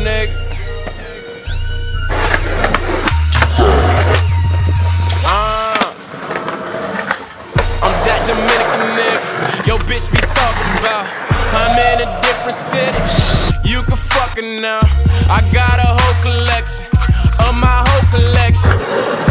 nigga. I'm that Dominican nigga your bitch be talking about. I'm in a different city, you can fuck her now. I got a whole collection of my whole collection.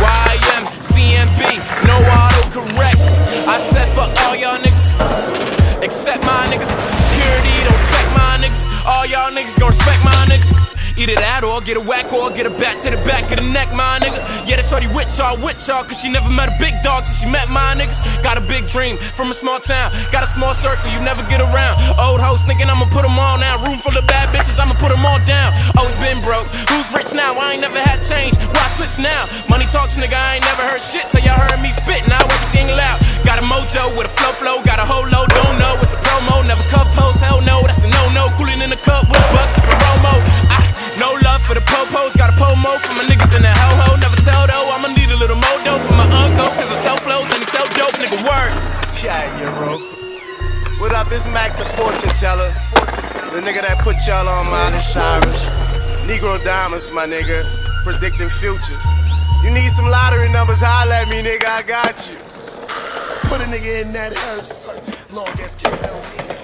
YM, CMB, no auto-correction. I said fuck all y'all niggas, except my niggas. Security don't check my niggas. All y'all niggas gon' respect my niggas. Either that or get a whack or get a bat to the back of the neck, my nigga. Yeah, that's shorty with y'all, cause she never met a big dog till she met my niggas. Got a big dream from a small town, got a small circle you never get around. Old hoes thinking I'ma put them all now. Room full of bad bitches, I'ma put them all down. Always been broke, who's rich now? I ain't never had change, why switch now? Money talks, nigga, I ain't never heard shit till y'all heard me spit. Now everything loud, got a mojo with a flow, got a whole load, don't know, it's a promo. Never cuff hoes, hell no, that's a no-no. Coolin' in the cup with bucks and Romo. No love for the popos, got a pomo for my niggas in the ho-ho. Never tell though, I'ma need a little more dough for my uncle, cause I sell flows and he sell dope, nigga, word. Yeah, Euro. What up, it's Mac the fortune teller, the nigga that put y'all on Miley Cyrus. Negro Diamonds, my nigga, predicting futures. You need some lottery numbers, holla at me, nigga, I got you. Put a nigga in that hearse, long as can help.